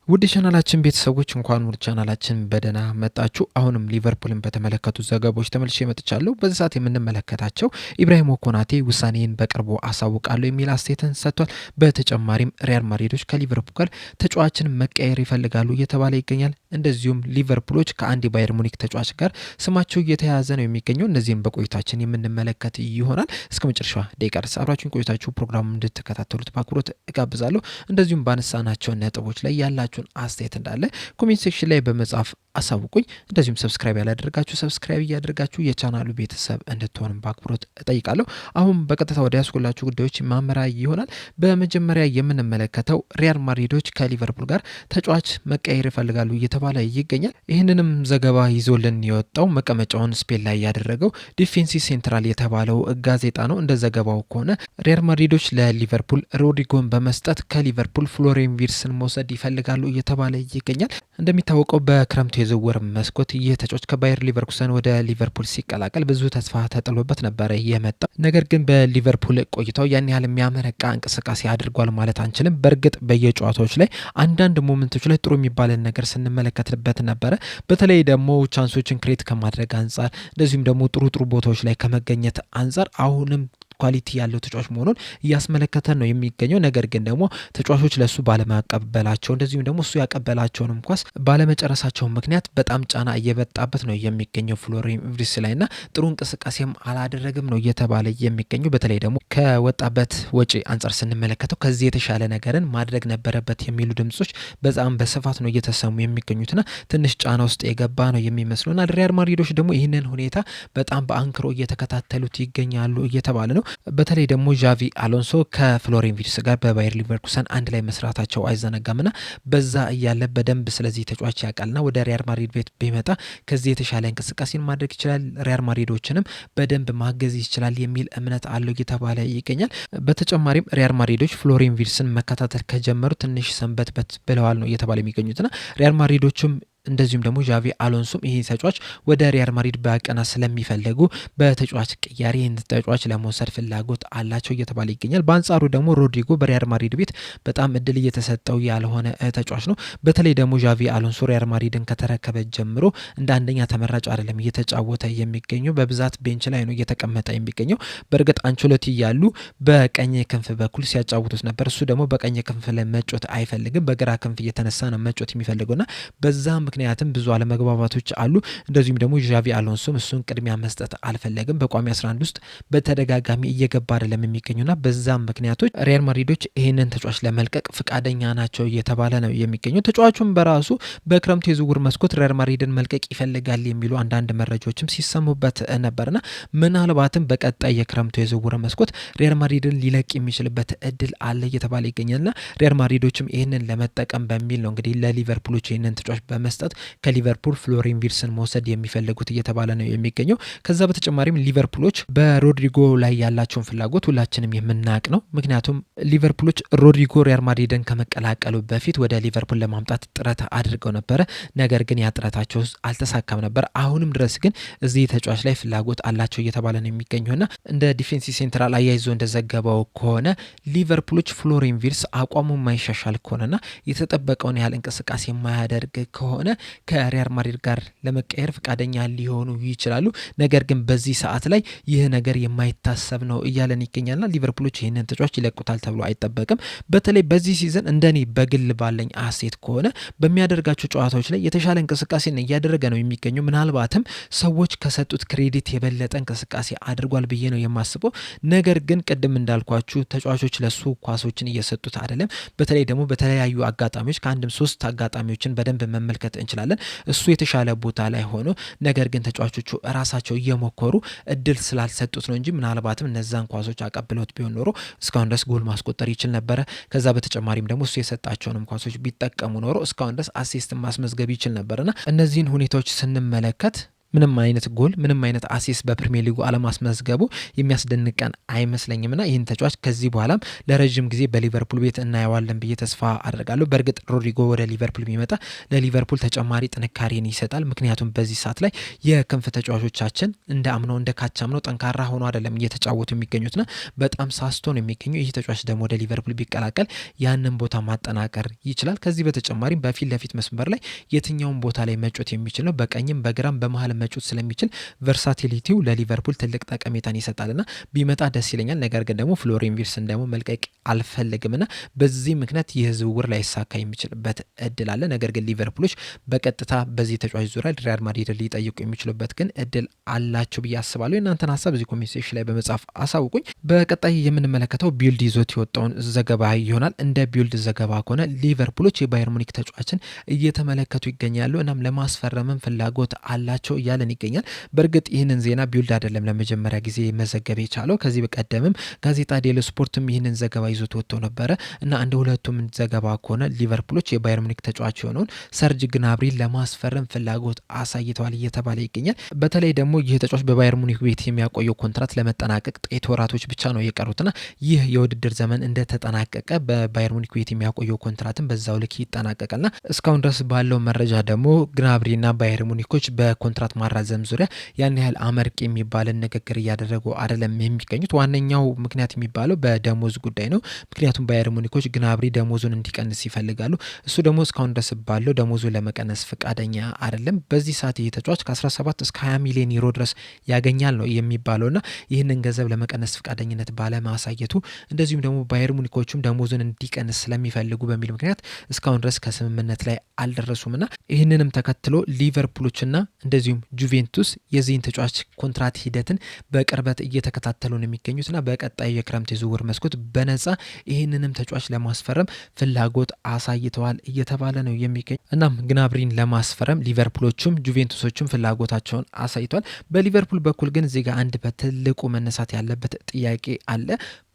ውድ ቻናላችን ቤተሰቦች እንኳን ወደ ቻናላችን በደህና መጣችሁ። አሁንም ሊቨርፑልን በተመለከቱ ዘገባዎች ተመልሼ መጥቻለሁ። በዚህ ሰዓት የምንመለከታቸው ኢብራሂም ኮናቴ ውሳኔን በቅርቡ አሳውቃለሁ የሚል አስተያየትን ሰጥቷል። በተጨማሪም ሪያል ማድሪዶች ከሊቨርፑል ጋር ተጫዋችን መቀየር ይፈልጋሉ እየተባለ ይገኛል። እንደዚሁም ሊቨርፑሎች ከአንድ ባየር ሙኒክ ተጫዋች ጋር ስማቸው እየተያያዘ ነው የሚገኘው። እነዚህም በቆይታችን የምንመለከት ይሆናል። እስከ መጨረሻ ደቂቃ ድረስ አብራችሁን ቆይታችሁ ፕሮግራሙን እንድትከታተሉት በአክብሮት እጋብዛለሁ። እንደዚሁም ባነሳናቸው ነጥቦች ላይ ያላችሁ አስተያየት እንዳለ ኮሜንት ሴክሽን ላይ በመጻፍ አሳውቁኝ። እንደዚሁም ሰብስክራይብ ያላደረጋችሁ ሰብስክራይብ እያደረጋችሁ የቻናሉ ቤተሰብ እንድትሆኑ በአክብሮት እጠይቃለሁ። አሁን በቀጥታ ወደ ያስኩላችሁ ጉዳዮች ማመራ ይሆናል። በመጀመሪያ የምንመለከተው ሪያል ማድሪዶች ከሊቨርፑል ጋር ተጫዋች መቀየር ይፈልጋሉ እየተባለ ይገኛል። ይህንንም ዘገባ ይዞልን የወጣው መቀመጫውን ስፔን ላይ ያደረገው ዲፌንሲ ሴንትራል የተባለው ጋዜጣ ነው። እንደ ዘገባው ከሆነ ሪያል ማድሪዶች ለሊቨርፑል ሮድሪጎን በመስጠት ከሊቨርፑል ፍሎሪያን ቪርትስን መውሰድ ይፈልጋሉ እየተባለ ይገኛል። እንደሚታወቀው በክረምቱ የዝውውር መስኮት ይህ ተጫዋች ከባየር ሊቨርኩሰን ወደ ሊቨርፑል ሲቀላቀል ብዙ ተስፋ ተጥሎበት ነበረ የመጣ። ነገር ግን በሊቨርፑል ቆይታው ያን ያህል የሚያመረቃ እንቅስቃሴ አድርጓል ማለት አንችልም። በእርግጥ በየጨዋታዎች ላይ አንዳንድ ሞመንቶች ላይ ጥሩ የሚባልን ነገር ስንመለከትበት ነበረ። በተለይ ደግሞ ቻንሶችን ክሬት ከማድረግ አንጻር እንደዚሁም ደግሞ ጥሩ ቦታዎች ላይ ከመገኘት አንጻር አሁንም ኳሊቲ ያለው ተጫዋች መሆኑን እያስመለከተን ነው የሚገኘው። ነገር ግን ደግሞ ተጫዋቾች ለሱ ባለማቀበላቸው እንደዚሁም ደግሞ እሱ ያቀበላቸውንም ኳስ ባለመጨረሳቸው ምክንያት በጣም ጫና እየበጣበት ነው የሚገኘው ፍሎሪያን ቪርትስ ላይና ጥሩ እንቅስቃሴም አላደረግም ነው እየተባለ የሚገኘው። በተለይ ደግሞ ከወጣበት ወጪ አንጻር ስንመለከተው ከዚህ የተሻለ ነገርን ማድረግ ነበረበት የሚሉ ድምጾች በጣም በስፋት ነው እየተሰሙ የሚገኙትና ትንሽ ጫና ውስጥ የገባ ነው የሚመስሉና ሪያል ማድሪዶች ደግሞ ይህንን ሁኔታ በጣም በአንክሮ እየተከታተሉት ይገኛሉ እየተባለ ነው። በተለይ ደግሞ ዣቪ አሎንሶ ከፍሎሪያን ቪርትስ ጋር በባየር ሊቨርኩሰን አንድ ላይ መስራታቸው አይዘነጋምና በዛ እያለ በደንብ ስለዚህ ተጫዋች ያውቃልና ወደ ሪያል ማድሪድ ቤት ቢመጣ ከዚህ የተሻለ እንቅስቃሴን ማድረግ ይችላል፣ ሪያል ማድሪዶችንም በደንብ ማገዝ ይችላል የሚል እምነት አለው እየተባለ ይገኛል። በተጨማሪም ሪያል ማድሪዶች ፍሎሪያን ቪርትስን መከታተል ከጀመሩ ትንሽ ሰንበትበት ብለዋል ነው እየተባለ የሚገኙትና ሪያል ማድሪዶችም እንደዚሁም ደግሞ ዣቪ አሎንሶም ይሄ ተጫዋች ወደ ሪያል ማድሪድ በቀና ስለሚፈልጉ በተጫዋች ቅያሬ ይህን ተጫዋች ለመውሰድ ፍላጎት አላቸው እየተባለ ይገኛል። በአንጻሩ ደግሞ ሮድሪጎ በሪያል ማድሪድ ቤት በጣም እድል እየተሰጠው ያልሆነ ተጫዋች ነው። በተለይ ደግሞ ዣቪ አሎንሶ ሪያል ማድሪድን ከተረከበ ጀምሮ እንደ አንደኛ ተመራጭ አይደለም እየተጫወተ የሚገኘው፣ በብዛት ቤንች ላይ ነው እየተቀመጠ የሚገኘው። በእርግጥ አንቸሎቲ እያሉ በቀኝ ክንፍ በኩል ሲያጫውቱት ነበር። እሱ ደግሞ በቀኝ ክንፍ ላይ መጮት አይፈልግም፣ በግራ ክንፍ እየተነሳ ነው መጮት የሚፈልገውና በዛ ምክንያትም ብዙ አለመግባባቶች አሉ። እንደዚሁም ደግሞ ዣቪ አሎንሶም እሱን ቅድሚያ መስጠት አልፈለግም። በቋሚ 11 ውስጥ በተደጋጋሚ እየገባ አይደለም የሚገኙና በዛም ምክንያቶች ሪያል ማድሪዶች ይህንን ተጫዋች ለመልቀቅ ፍቃደኛ ናቸው እየተባለ ነው የሚገኘው። ተጫዋቹም በራሱ በክረምቱ የዝውውር መስኮት ሪያል ማድሪድን መልቀቅ ይፈልጋል የሚሉ አንዳንድ መረጃዎችም ሲሰሙበት ነበርና ምናልባትም በቀጣይ የክረምቱ የዝውውር መስኮት ሪያል ማድሪድን ሊለቅ የሚችልበት እድል አለ እየተባለ ይገኛልና ሪያል ማድሪዶችም ይህንን ለመጠቀም በሚል ነው እንግዲህ ለሊቨርፑሎች ይህንን ተጫዋች በመስጠት ከሊቨርፑል ፍሎሪያን ቪርትስን መውሰድ የሚፈልጉት እየተባለ ነው የሚገኘው። ከዛ በተጨማሪም ሊቨርፑሎች በሮድሪጎ ላይ ያላቸውን ፍላጎት ሁላችንም የምናውቅ ነው። ምክንያቱም ሊቨርፑሎች ሮድሪጎ ሪያል ማድሪድን ከመቀላቀሉ በፊት ወደ ሊቨርፑል ለማምጣት ጥረት አድርገው ነበረ። ነገር ግን ያ ጥረታቸው አልተሳካም ነበር። አሁንም ድረስ ግን እዚህ ተጫዋች ላይ ፍላጎት አላቸው እየተባለ ነው የሚገኘውና እንደ ዲፌንሲቭ ሴንትራል አያይዞ እንደዘገበው ከሆነ ሊቨርፑሎች ፍሎሪያን ቪርትስ አቋሙ የማይሻሻል ከሆነና የተጠበቀውን ያህል እንቅስቃሴ የማያደርግ ከሆነ ከሪያል ማድሪድ ጋር ለመቀየር ፈቃደኛ ሊሆኑ ይችላሉ። ነገር ግን በዚህ ሰዓት ላይ ይህ ነገር የማይታሰብ ነው እያለን ይገኛልና ሊቨርፑሎች ይህንን ተጫዋች ይለቁታል ተብሎ አይጠበቅም። በተለይ በዚህ ሲዝን እንደኔ በግል ባለኝ አሴት ከሆነ በሚያደርጋቸው ጨዋታዎች ላይ የተሻለ እንቅስቃሴን እያደረገ ነው የሚገኘው። ምናልባትም ሰዎች ከሰጡት ክሬዲት የበለጠ እንቅስቃሴ አድርጓል ብዬ ነው የማስበው። ነገር ግን ቅድም እንዳልኳችሁ ተጫዋቾች ለሱ ኳሶችን እየሰጡት አይደለም። በተለይ ደግሞ በተለያዩ አጋጣሚዎች ከአንድም 3 አጋጣሚዎችን በደንብ መመልከት እንችላለን። እሱ የተሻለ ቦታ ላይ ሆኖ ነገር ግን ተጫዋቾቹ ራሳቸው እየሞከሩ እድል ስላልሰጡት ነው እንጂ ምናልባትም እነዛን ኳሶች አቀብሎት ቢሆን ኖሮ እስካሁን ድረስ ጎል ማስቆጠር ይችል ነበረ። ከዛ በተጨማሪም ደግሞ እሱ የሰጣቸውንም ኳሶች ቢጠቀሙ ኖሮ እስካሁን ድረስ አሲስት ማስመዝገብ ይችል ነበርና እነዚህን ሁኔታዎች ስንመለከት ምንም አይነት ጎል ምንም አይነት አሲስት በፕሪሚየር ሊጉ አለማስመዝገቡ የሚያስደንቀን አይመስለኝምና ይህን ተጫዋች ከዚህ በኋላም ለረጅም ጊዜ በሊቨርፑል ቤት እናየዋለን ብዬ ተስፋ አደርጋለሁ። በእርግጥ ሮድሪጎ ወደ ሊቨርፑል ቢመጣ ለሊቨርፑል ተጨማሪ ጥንካሬን ይሰጣል። ምክንያቱም በዚህ ሰዓት ላይ የክንፍ ተጫዋቾቻችን እንደ አምነው እንደ ካቻምነው ጠንካራ ሆኖ አይደለም እየተጫወቱ የሚገኙትና በጣም ሳስቶ ነው የሚገኘው። ይህ ተጫዋች ደግሞ ወደ ሊቨርፑል ቢቀላቀል ያንን ቦታ ማጠናቀር ይችላል። ከዚህ በተጨማሪም በፊት ለፊት መስመር ላይ የትኛውን ቦታ ላይ መጮት የሚችል ነው። በቀኝም በግራም በመሀል መጮት ስለሚችል ቨርሳቲሊቲው ለሊቨርፑል ትልቅ ጠቀሜታን ይሰጣልና ቢመጣ ደስ ይለኛል። ነገር ግን ደግሞ ፍሎሪን ቪርትስን ደግሞ መልቀቅ አልፈልግምና በዚህ ምክንያት ይህ ዝውውር ላይሳካ የሚችልበት እድል አለ። ነገር ግን ሊቨርፑሎች በቀጥታ በዚህ ተጫዋች ዙሪያ ሪያል ማድሪድ ሊጠይቁ የሚችሉበት ግን እድል አላቸው ብዬ አስባለሁ። የእናንተን ሀሳብ እዚህ ኮሜንት ሴክሽን ላይ በመጻፍ አሳውቁኝ። በቀጣይ የምንመለከተው ቢልድ ይዞት የወጣውን ዘገባ ይሆናል። እንደ ቢልድ ዘገባ ከሆነ ሊቨርፑሎች የባየር ሙኒክ ተጫዋችን እየተመለከቱ ይገኛሉ። እናም ለማስፈረምም ፍላጎት አላቸው እያለን ይገኛል። በእርግጥ ይህንን ዜና ቢልድ አይደለም ለመጀመሪያ ጊዜ መዘገብ የቻለው። ከዚህ በቀደምም ጋዜጣ ዴሎ ስፖርትም ይህንን ዘገባ ይዞት ወጥቶ ነበረ እና እንደ ሁለቱም ዘገባ ከሆነ ሊቨርፑሎች የባየር ሙኒክ ተጫዋች የሆነውን ሰርጅ ግናብሪን ለማስፈረም ፍላጎት አሳይተዋል እየተባለ ይገኛል። በተለይ ደግሞ ይህ ተጫዋች በባየር ሙኒክ ቤት የሚያቆየው ኮንትራት ለመጠናቀቅ ጥቂት ወራቶች ብቻ ነው የቀሩትና ይህ የውድድር ዘመን እንደተጠናቀቀ በባየር ሙኒክ ቤት የሚያቆየው ኮንትራትን በዛው ልክ ይጠናቀቃልና እስካሁን ድረስ ባለው መረጃ ደግሞ ግናብሪና ባየር ሙኒኮች በኮንትራት ማራዘም ዙሪያ ያን ያህል አመርቂ የሚባልን ንግግር እያደረጉ አይደለም የሚገኙት። ዋነኛው ምክንያት የሚባለው በደሞዝ ጉዳይ ነው። ምክንያቱም ባየር ሙኒኮች ግናብሪ ደሞዙን እንዲቀንስ ይፈልጋሉ። እሱ ደግሞ እስካሁን ድረስ ባለው ደሞዙን ለመቀነስ ፈቃደኛ አይደለም። በዚህ ሰዓት ይህ ተጫዋች ከ17 እስከ 20 ሚሊዮን ዩሮ ድረስ ያገኛል ነው የሚባለውና ይህንን ገንዘብ ለመቀነስ ፈቃደኝነት ባለማሳየቱ እንደዚሁም ደግሞ ባየር ሙኒኮቹም ደሞዙን እንዲቀንስ ስለሚፈልጉ በሚል ምክንያት እስካሁን ድረስ ከስምምነት ላይ አልደረሱምና ይህንንም ተከትሎ ሊቨርፑሎችና እንደዚሁም ጁቬንቱስ የዚህን ተጫዋች ኮንትራት ሂደትን በቅርበት እየተከታተሉ ነው የሚገኙትና በቀጣዩ የክረምት የዝውውር መስኮት በነጻ ይህንንም ተጫዋች ለማስፈረም ፍላጎት አሳይተዋል እየተባለ ነው የሚገኝ። እናም ግናብሪን ለማስፈረም ሊቨርፑሎቹም ጁቬንቱሶቹም ፍላጎታቸውን አሳይተዋል። በሊቨርፑል በኩል ግን እዚህ ጋር አንድ በትልቁ መነሳት ያለበት ጥያቄ አለ።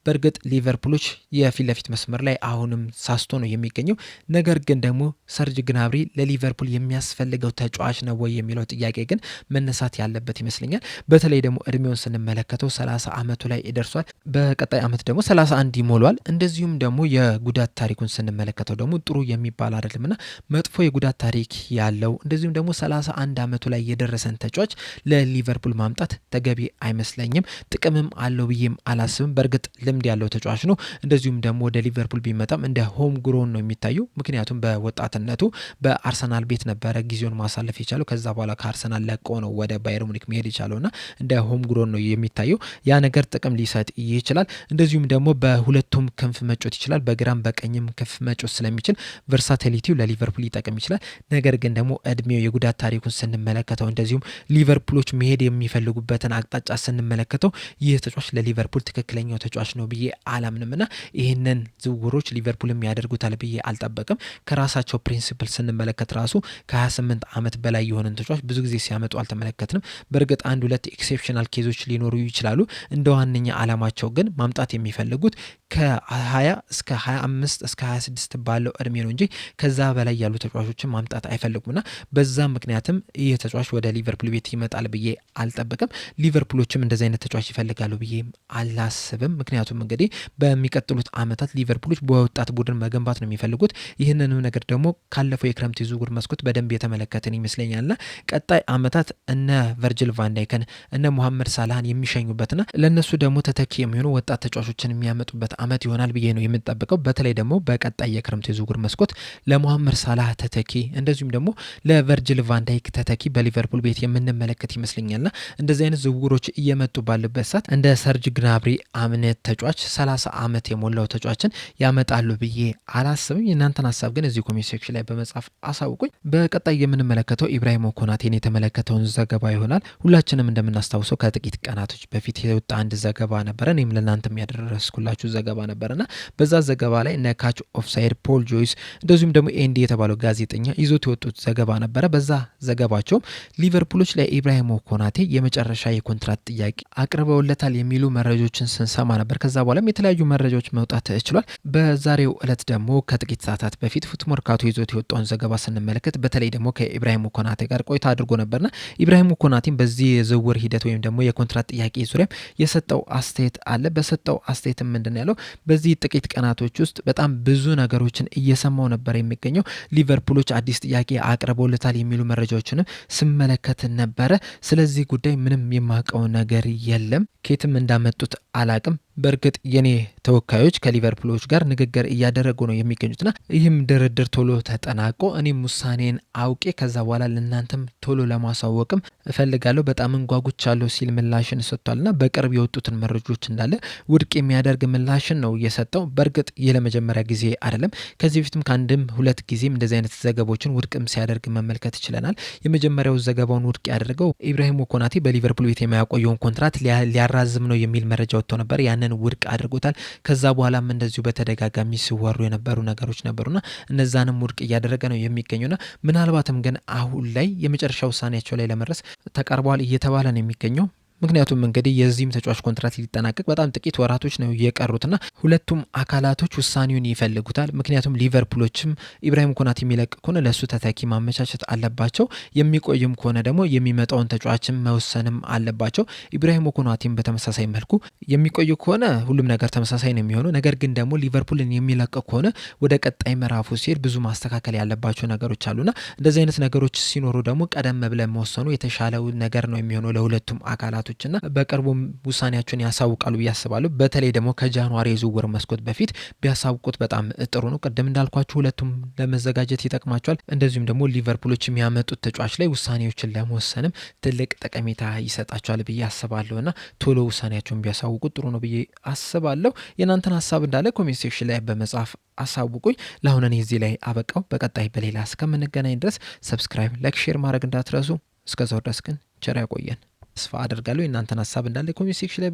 በእርግጥ ሊቨርፑሎች የፊት ለፊት መስመር ላይ አሁንም ሳስቶ ነው የሚገኘው። ነገር ግን ደግሞ ሰርጅ ግናብሪ ለሊቨርፑል የሚያስፈልገው ተጫዋች ነው ወይ የሚለው ጥያቄ ግን መነሳት ያለበት ይመስለኛል። በተለይ ደግሞ እድሜውን ስንመለከተው 30 ዓመቱ ላይ ይደርሷል። በቀጣይ ዓመት ደግሞ 31 ይሞሏል። እንደዚሁም ደግሞ የጉዳት ታሪኩን ስንመለከተው ደግሞ ጥሩ የሚባል አይደለምና መጥፎ የጉዳት ታሪክ ያለው እንደዚሁም ደግሞ 31 ዓመቱ ላይ የደረሰን ተጫዋች ለሊቨርፑል ማምጣት ተገቢ አይመስለኝም። ጥቅምም አለው ብዬም አላስብም። በእርግጥ ልምድ ያለው ተጫዋች ነው። እንደዚሁም ደግሞ ወደ ሊቨርፑል ቢመጣም እንደ ሆም ግሮን ነው የሚታየው። ምክንያቱም በወጣትነቱ በአርሰናል ቤት ነበረ ጊዜውን ማሳለፍ የቻለው። ከዛ በኋላ ከአርሰናል ለቆ ነው ወደ ባየር ሙኒክ መሄድ የቻለውና እንደ ሆም ግሮን ነው የሚታየው። ያ ነገር ጥቅም ሊሰጥ ይችላል። እንደዚሁም ደግሞ በሁለቱም ክንፍ መጮት ይችላል። በግራም በቀኝም ክንፍ መጮት ስለሚችል ቨርሳቲሊቲው ለሊቨርፑል ሊጠቅም ይችላል። ነገር ግን ደግሞ እድሜው የጉዳት ታሪኩን ስንመለከተው እንደዚሁም ሊቨርፑሎች መሄድ የሚፈልጉበትን አቅጣጫ ስንመለከተው ይህ ተጫዋች ለሊቨርፑል ትክክለኛው ተጫዋች ነው ብዬ አላምንምና ይህንን ዝውውሮች ሊቨርፑልም ያደርጉታል ብዬ አልጠበቅም። ከራሳቸው ፕሪንሲፕል ስንመለከት ራሱ ከ28 ዓመት በላይ የሆነን ተጫዋች ብዙ ጊዜ ሲያመጡ አልተመለከትንም። በእርግጥ አንድ ሁለት ኤክሴፕሽናል ኬዞች ሊኖሩ ይችላሉ። እንደ ዋነኛ አላማቸው ግን ማምጣት የሚፈልጉት ከ20 እስከ 25 እስከ 26 ባለው እድሜ ነው እንጂ ከዛ በላይ ያሉ ተጫዋቾችን ማምጣት አይፈልጉምና በዛ ምክንያትም ይህ ተጫዋች ወደ ሊቨርፑል ቤት ይመጣል ብዬ አልጠበቅም። ሊቨርፑሎችም እንደዚህ አይነት ተጫዋች ይፈልጋሉ ብዬ አላስብም። ምክንያቱም እንግዲህ በሚቀጥሉት ዓመታት ሊቨርፑሎች በወጣት ቡድን መገንባት ነው የሚፈልጉት። ይህንንም ነገር ደግሞ ካለፈው የክረምት የዝውውር መስኮት በደንብ የተመለከትን ይመስለኛልና ቀጣይ ዓመታት እነ ቨርጅል ቫንዳይከን እነ ሙሐመድ ሳላህን የሚሸኙበትና ለነሱ ደግሞ ተተኪ የሚሆኑ ወጣት ተጫዋቾችን የሚያመጡበት ዓመት ይሆናል ብዬ ነው የምጠብቀው። በተለይ ደግሞ በቀጣይ የክረምት የዝውውር መስኮት ለሙሐመድ ሳላህ ተተኪ እንደዚሁም ደግሞ ለቨርጅል ቫንዳይክ ተተኪ በሊቨርፑል ቤት የምንመለከት ይመስለኛልና እንደዚህ አይነት ዝውውሮች እየመጡ ባሉበት ሰዓት እንደ ሰርጅ ግናብሪ አምነት ተጫዋች 30 ዓመት የሞላው ተጫዋችን ያመጣሉ ብዬ አላስብም። የእናንተን ሀሳብ ግን እዚህ ኮሜንት ሴክሽን ላይ በመጻፍ አሳውቁኝ። በቀጣይ የምንመለከተው ኢብራሂም ኮናቴን የተመለከተውን ዘገባ ይሆናል። ሁላችንም እንደምናስታውሰው ከጥቂት ቀናቶች በፊት የወጣ አንድ ዘገባ ነበረ። እኔም ለእናንተም ያደረስኩላችሁ ዘገባ ነበርና በዛ ዘገባ ላይ እነ ካች ኦፍሳይድ፣ ፖል ጆይስ እንደዚሁም ደግሞ ኤንዲ የተባለው ጋዜጠኛ ይዞት የወጡት ዘገባ ነበረ። በዛ ዘገባቸውም ሊቨርፑሎች ለኢብራሂም ኮናቴ የመጨረሻ የኮንትራት ጥያቄ አቅርበውለታል የሚሉ መረጃዎችን ስንሰማ ነበር። ከዛ ከዛ በኋላም የተለያዩ መረጃዎች መውጣት ችሏል። በዛሬው ዕለት ደግሞ ከጥቂት ሰዓታት በፊት ፉት መርካቶ ይዞት የወጣውን ዘገባ ስንመለከት በተለይ ደግሞ ከኢብራሂም ኮናቴ ጋር ቆይታ አድርጎ ነበርና ኢብራሂም ኮናቴም በዚህ የዝውውር ሂደት ወይም ደግሞ የኮንትራት ጥያቄ ዙሪያ የሰጠው አስተያየት አለ። በሰጠው አስተያየትም ምንድን ያለው በዚህ ጥቂት ቀናቶች ውስጥ በጣም ብዙ ነገሮችን እየሰማው ነበር የሚገኘው። ሊቨርፑሎች አዲስ ጥያቄ አቅርበውለታል የሚሉ መረጃዎችንም ስመለከት ነበረ። ስለዚህ ጉዳይ ምንም የማውቀው ነገር የለም፣ ከየትም እንዳመጡት አላቅም። በእርግጥ የኔ ተወካዮች ከሊቨርፑሎች ጋር ንግግር እያደረጉ ነው የሚገኙትና ይህም ድርድር ቶሎ ተጠናቆ እኔም ውሳኔን አውቄ ከዛ በኋላ ለእናንተም ቶሎ ለማሳወቅም እፈልጋለሁ፣ በጣም እንጓጉቻለሁ ሲል ምላሽን ሰጥቷልና በቅርብ የወጡትን መረጃዎች እንዳለ ውድቅ የሚያደርግ ምላሽን ነው የሰጠው። በእርግጥ ይህ ለመጀመሪያ ጊዜ አይደለም። ከዚህ በፊትም ከአንድም ሁለት ጊዜም እንደዚህ አይነት ዘገባዎችን ውድቅም ሲያደርግ መመልከት ይችለናል። የመጀመሪያው ዘገባውን ውድቅ ያደረገው ኢብራሂም ኮናቴ በሊቨርፑል ቤት የማያቆየውን ኮንትራት ሊያራዝም ነው የሚል መረጃ ወጥቶ ነበር። ያንን ውድቅ አድርጎታል። ከዛ በኋላም እንደዚሁ በተደጋጋሚ ሲወሩ የነበሩ ነገሮች ነበሩና እነዛንም ውድቅ እያደረገ ነው የሚገኙና ምናልባትም ግን አሁን ላይ የመጨረሻ ውሳኔያቸው ላይ ለመድረስ ተቃርበዋል እየተባለ ነው የሚገኘው። ምክንያቱም እንግዲህ የዚህም ተጫዋች ኮንትራት ሊጠናቀቅ በጣም ጥቂት ወራቶች ነው የቀሩትና ሁለቱም አካላቶች ውሳኔውን ይፈልጉታል። ምክንያቱም ሊቨርፑሎችም ኢብራሂም ኮናቴ የሚለቅ ከሆነ ለእሱ ተተኪ ማመቻቸት አለባቸው። የሚቆይም ከሆነ ደግሞ የሚመጣውን ተጫዋችን መወሰንም አለባቸው። ኢብራሂም ኮናቴም በተመሳሳይ መልኩ የሚቆዩ ከሆነ ሁሉም ነገር ተመሳሳይ ነው የሚሆነው። ነገር ግን ደግሞ ሊቨርፑልን የሚለቅ ከሆነ ወደ ቀጣይ ምዕራፉ ሲሄድ ብዙ ማስተካከል ያለባቸው ነገሮች አሉና እንደዚህ አይነት ነገሮች ሲኖሩ ደግሞ ቀደም ብለን መወሰኑ የተሻለው ነገር ነው የሚሆነው ለሁለቱም አካላቶች እና በቅርቡም ውሳኔያቸውን ያሳውቃሉ ብዬ አስባለሁ። በተለይ ደግሞ ከጃንዋሪ የዝውውር መስኮት በፊት ቢያሳውቁት በጣም ጥሩ ነው። ቅድም እንዳልኳችሁ ሁለቱም ለመዘጋጀት ይጠቅማቸዋል። እንደዚሁም ደግሞ ሊቨርፑሎች የሚያመጡት ተጫዋች ላይ ውሳኔዎችን ለመወሰንም ትልቅ ጠቀሜታ ይሰጣቸዋል ብዬ አስባለሁ እና ቶሎ ውሳኔያቸውን ቢያሳውቁት ጥሩ ነው ብዬ አስባለሁ። የእናንተን ሀሳብ እንዳለ ኮሜንት ሴክሽን ላይ በመጻፍ አሳውቁኝ። ለአሁን እኔ እዚህ ላይ አበቃው። በቀጣይ በሌላ እስከምንገናኝ ድረስ ሰብስክራይብ፣ ላይክ፣ ሼር ማድረግ እንዳትረሱ። እስከዛው ድረስ ግን ቸር ያቆየን ተስፋ አደርጋለሁ። የእናንተን ሀሳብ እንዳለ ኮሜንት ሴክሽን ላይ